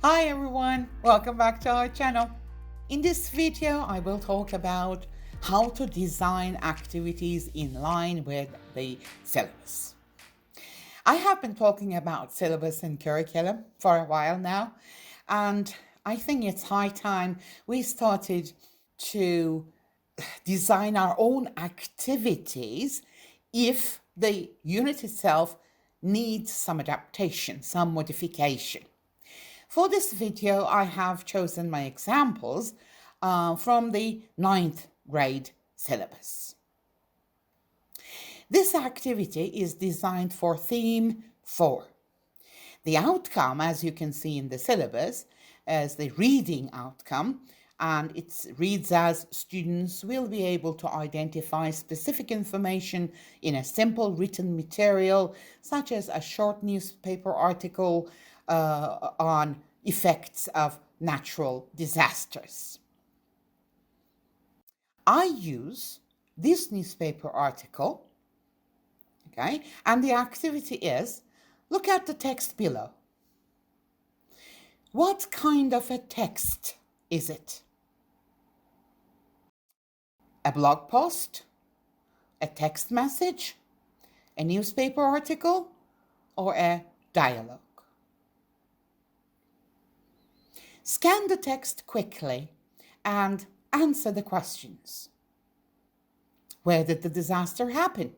Hi everyone, welcome back to our channel. In this video, I will talk about how to design activities in line with the syllabus. I have been talking about syllabus and curriculum for a while now, and I think it's high time we started to design our own activities if the unit itself needs some adaptation, some modification. For this video, I have chosen my examples from the 9th grade syllabus. This activity is designed for theme 4. The outcome, as you can see in the syllabus, is the reading outcome, and it reads as students will be able to identify specific information in a simple written material, such as a short newspaper article on effects of natural disasters. I use this newspaper article, okay, and the activity is, look at the text below. What kind of a text is it? A blog post, a text message, a newspaper article, or a dialogue? Scan the text quickly and answer the questions. Where did the disaster happen?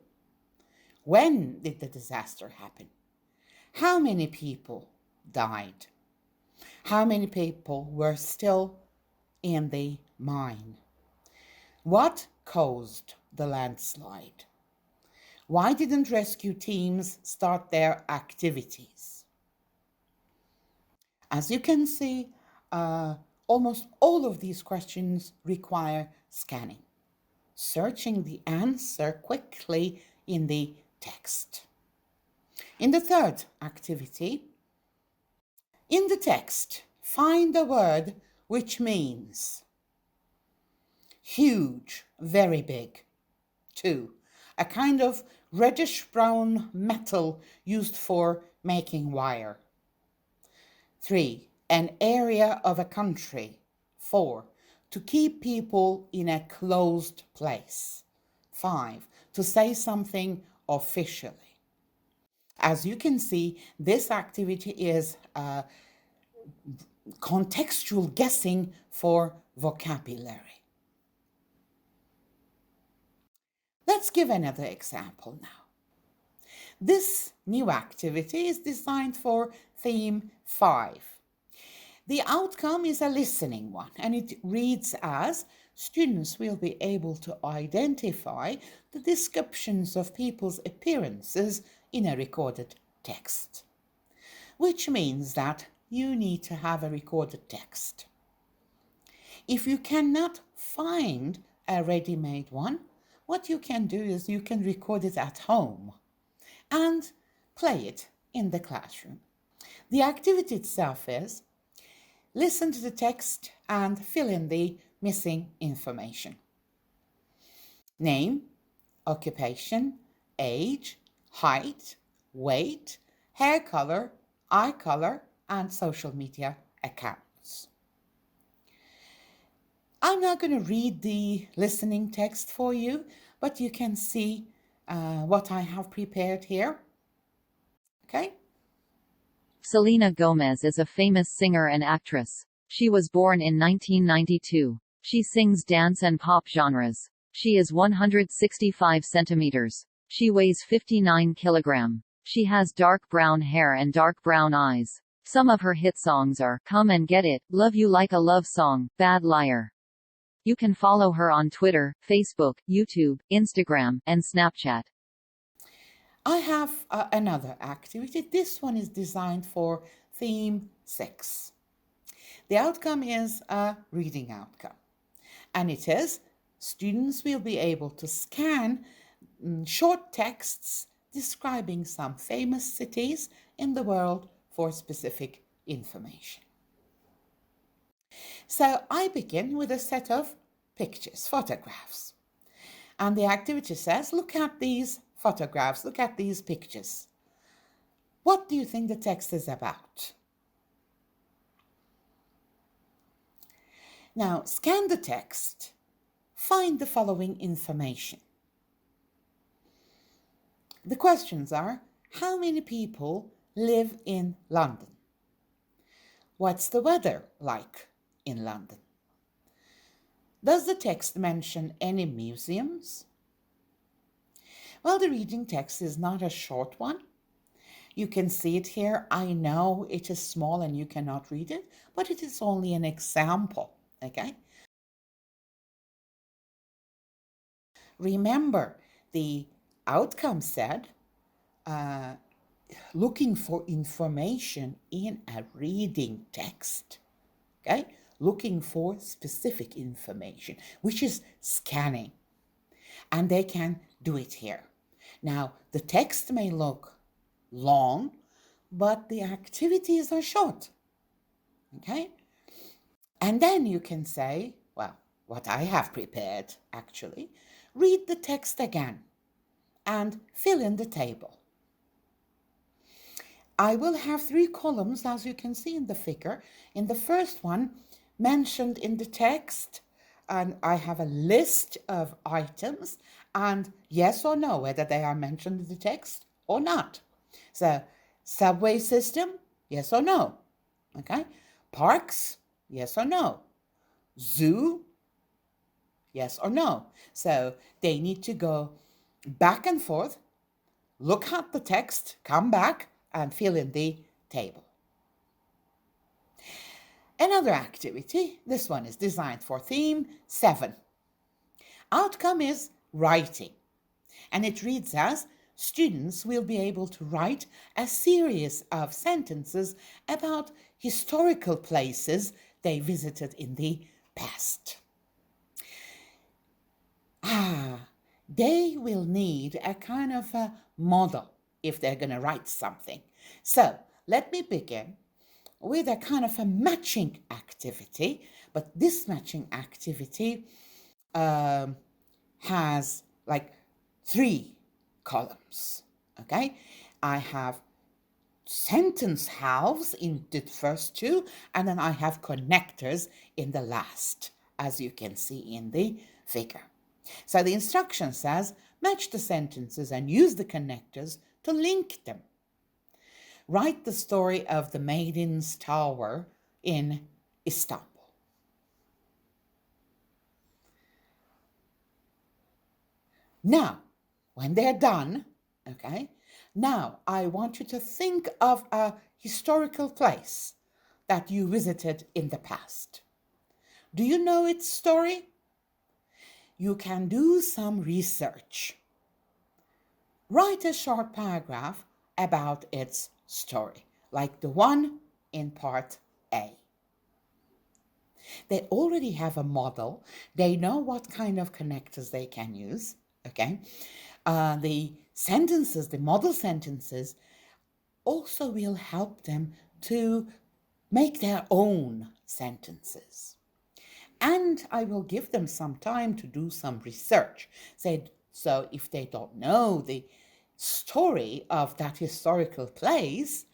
When did the disaster happen? How many people died? How many people were still in the mine? What caused the landslide? Why didn't rescue teams start their activities? As you can see, almost all of these questions require scanning, searching the answer quickly in the text. In the third activity, in the text, find a word which means huge, very big. 2, a kind of reddish-brown metal used for making wire. 3, an area of a country. 4, to keep people in a closed place. 5, to say something officially. As you can see, this activity is contextual guessing for vocabulary. Let's give another example now. This new activity is designed for theme 5. The outcome is a listening one, and it reads as, students will be able to identify the descriptions of people's appearances in a recorded text, which means that you need to have a recorded text. If you cannot find a ready-made one, what you can do is you can record it at home and play it in the classroom. The activity itself is, listen to the text and fill in the missing information. Name, occupation, age, height, weight, hair color, eye color, and social media accounts. I'm not going to read the listening text for you, but you can see what I have prepared here. Okay? Selena Gomez is a famous singer and actress. She was born in 1992. She sings dance and pop genres. She is 165 centimeters. She weighs 59 kilogram. She has dark brown hair and dark brown eyes. Some of her hit songs are Come and Get It, Love You Like a Love Song, Bad Liar. You can follow her on Twitter, Facebook, YouTube, Instagram, and Snapchat. I have another activity. This one is designed for theme 6. The outcome is a reading outcome, and it is students will be able to scan short texts describing some famous cities in the world for specific information. So I begin with a set of pictures, photographs. And the activity says, look at these photographs, look at these pictures. What do you think the text is about? Now, scan the text. Find the following information. The questions are, how many people live in London? What's the weather like in London? Does the text mention any museums? Well, the reading text is not a short one. You can see it here. I know it is small and you cannot read it, but it is only an example, okay? Remember, the outcome said, looking for information in a reading text, okay? Looking for specific information, which is scanning. And they can do it here. Now, the text may look long, but the activities are short, okay? And then you can say, well, what I have prepared, actually, read the text again and fill in the table. I will have 3 columns, as you can see in the figure. In the first one, mentioned in the text, and I have a list of items, and yes or no, whether they are mentioned in the text or not. So, subway system, yes or no, okay? Parks, yes or no. Zoo, yes or no. So, they need to go back and forth, look at the text, come back, and fill in the table. Another activity, this one is designed for theme 7. Outcome is writing, and it reads as, students will be able to write a series of sentences about historical places they visited in the past. They will need a kind of a model if they're going to write something. So let me begin with a kind of a matching activity, but this matching activity has like 3 columns, okay? I have sentence halves in the first 2, and then I have connectors in the last, as you can see in the figure. So the instruction says, match the sentences and use the connectors to link them. Write the story of the Maiden's Tower in Istanbul. Now, when they're done, okay, now I want you to think of a historical place that you visited in the past. Do you know its story? You can do some research. Write a short paragraph about its story, like the one in part A. They already have a model. They know what kind of connectors they can use, okay? The sentences, the model sentences, also will help them to make their own sentences. And I will give them some time to do some research. So if they don't know the story of that historical place,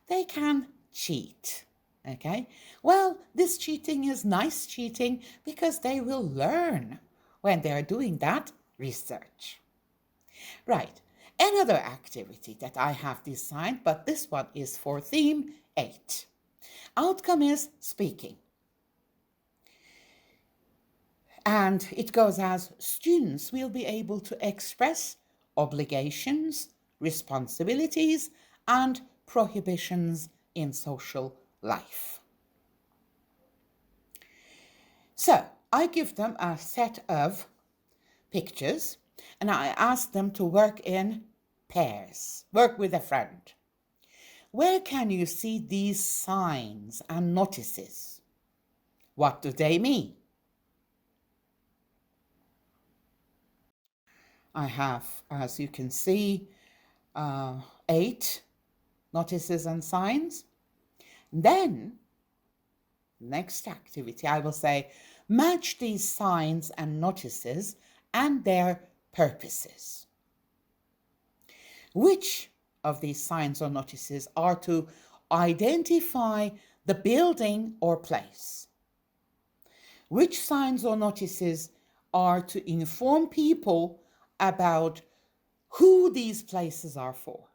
they can cheat, okay? Well, this cheating is nice cheating because they will learn when they are doing that research. Right, another activity that I have designed, but this one is for theme 8. Outcome is speaking. And it goes as, students will be able to express obligations, responsibilities, and prohibitions in social life. So I give them a set of pictures and I ask them to work in pairs, work with a friend. Where can you see these signs and notices? What do they mean? I have, as you can see, 8 notices and signs. Then, next activity, I will say, match these signs and notices and their purposes. Which of these signs or notices are to identify the building or place? Which signs or notices are to inform people about who these places are for?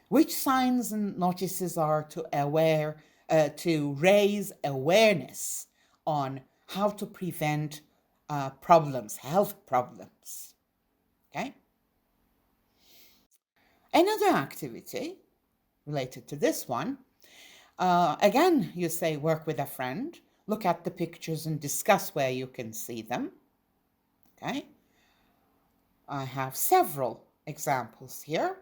Which signs and notices are to raise awareness on how to prevent problems, health problems? Okay. Another activity related to this one, again, you say work with a friend, look at the pictures and discuss where you can see them. Okay. I have several examples here.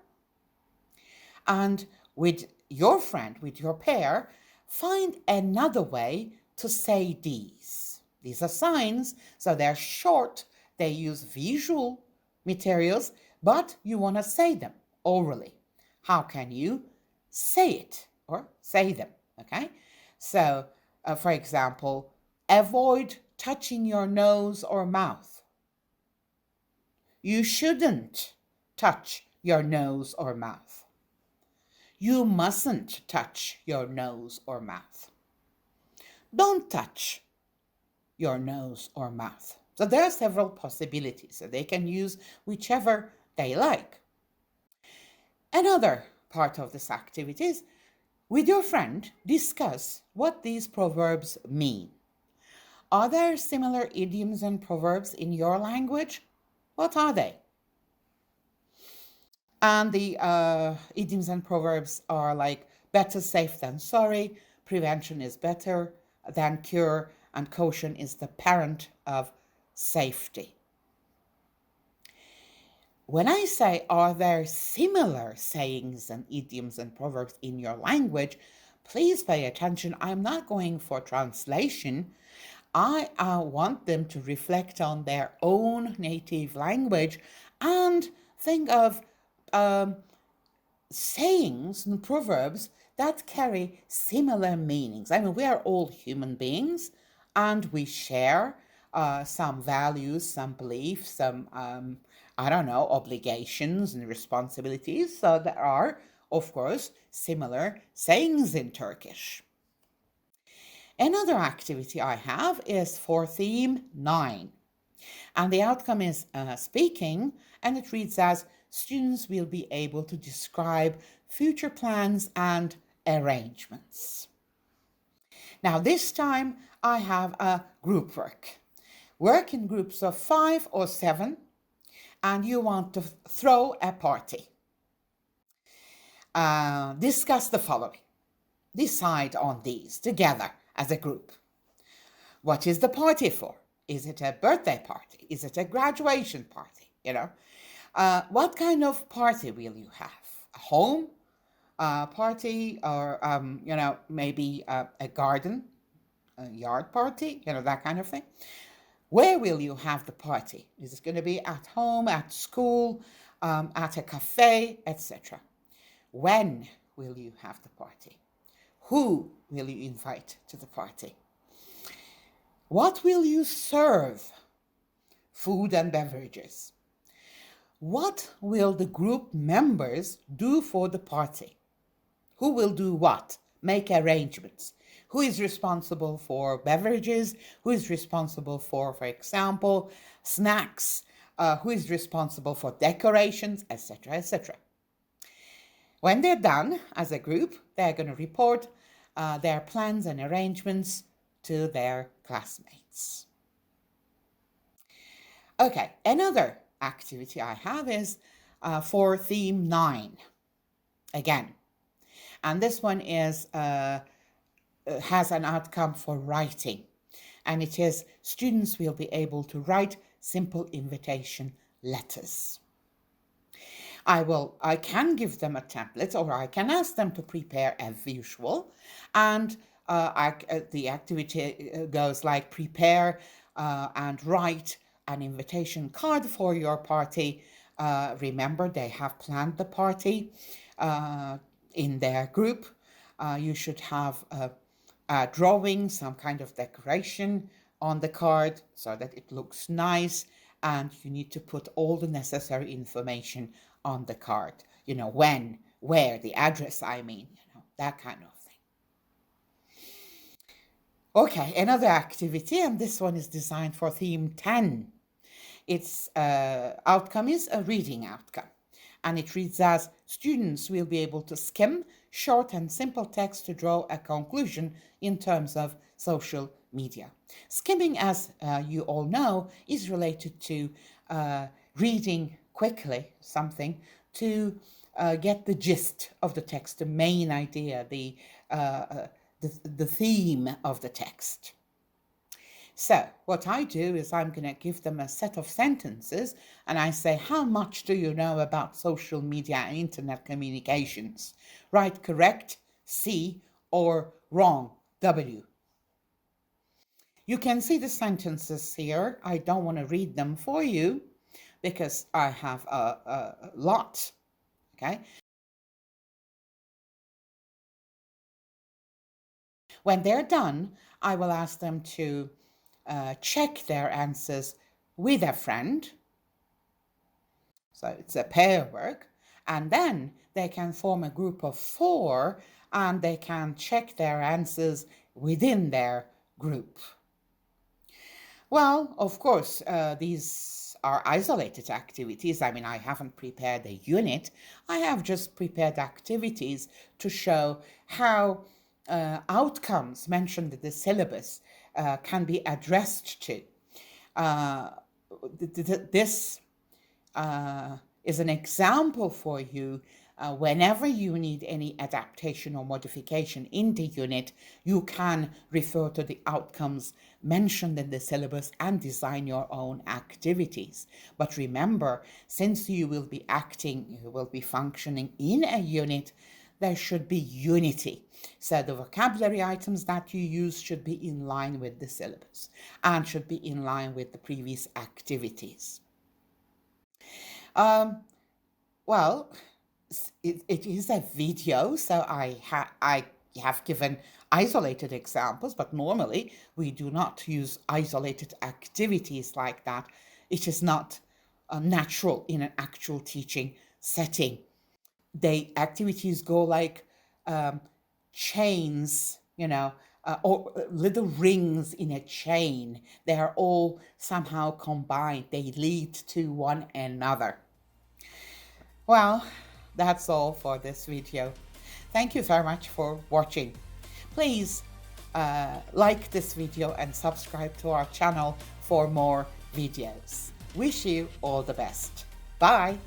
And with your friend, with your pair, find another way to say these. These are signs, so they're short, they use visual materials, but you want to say them orally. How can you say it or say them? Okay, so for example, avoid touching your nose or mouth. You shouldn't touch your nose or mouth. You mustn't touch your nose or mouth. Don't touch your nose or mouth. So there are several possibilities, so they can use whichever they like. Another part of this activity is, with your friend, discuss what these proverbs mean. Are there similar idioms and proverbs in your language? What are they? And the idioms and proverbs are like better safe than sorry, prevention is better than cure, and caution is the parent of safety. When I say, are there similar sayings and idioms and proverbs in your language, please pay attention. I'm not going for translation. I want them to reflect on their own native language and think of sayings and proverbs that carry similar meanings. I mean, we are all human beings and we share some values, some beliefs, some, obligations and responsibilities. So there are, of course, similar sayings in Turkish. Another activity I have is for theme 9. And the outcome is speaking, and it reads as, students will be able to describe future plans and arrangements. Now, this time I have a group work. Work in groups of 5 or 7, and you want to throw a party. Discuss the following. Decide on these together as a group. What is the party for? Is it a birthday party? Is it a graduation party? What kind of party will you have? A home party, or maybe a garden, a yard party, that kind of thing. Where will you have the party? Is it going to be at home, at school, at a cafe, etc.? When will you have the party? Who will you invite to the party? What will you serve? Food and beverages. What will the group members do for the party? Who will do what? Make arrangements. Who is responsible for beverages? Who is responsible for example, snacks? Who is responsible for decorations, etc., etc.? When they're done as a group, they're going to report their plans and arrangements to their classmates. Okay, another activity I have is for theme 9 again, and this one is has an outcome for writing, and it is students will be able to write simple invitation letters. I can give them a template, or I can ask them to prepare a visual, and the activity goes like prepare and write an invitation card for your party. Remember, they have planned the party in their group. You should have a drawing, some kind of decoration on the card so that it looks nice, and you need to put all the necessary information on the card. When, where, the address, that kind of thing. Okay, another activity, and this one is designed for theme 10. Its outcome is a reading outcome, and it reads as: students will be able to skim short and simple text to draw a conclusion in terms of social media. Skimming, as you all know, is related to reading quickly something to get the gist of the text, the main idea, the theme of the text. So what I do is I'm going to give them a set of sentences and I say, how much do you know about social media and internet communications? Write correct, C, or wrong, W. You can see the sentences here. I don't want to read them for you because I have a lot, okay? When they're done, I will ask them to check their answers with a friend. So it's a pair work. And then they can form a group of 4 and they can check their answers within their group. Well, of course, these are isolated activities. I mean, I haven't prepared a unit. I have just prepared activities to show how outcomes mentioned in the syllabus can be addressed to. This is an example for you. Whenever you need any adaptation or modification in the unit, you can refer to the outcomes mentioned in the syllabus and design your own activities. But remember, since you will be functioning in a unit, there should be unity. So the vocabulary items that you use should be in line with the syllabus and should be in line with the previous activities. Well, it is a video, so I have given isolated examples, but normally we do not use isolated activities like that. It is not natural in an actual teaching setting. The activities go like chains, or little rings in a chain. They are all somehow combined. They lead to one another. Well, that's all for this video. Thank you very much for watching. Please like this video and subscribe to our channel for more videos. Wish you all the best. Bye.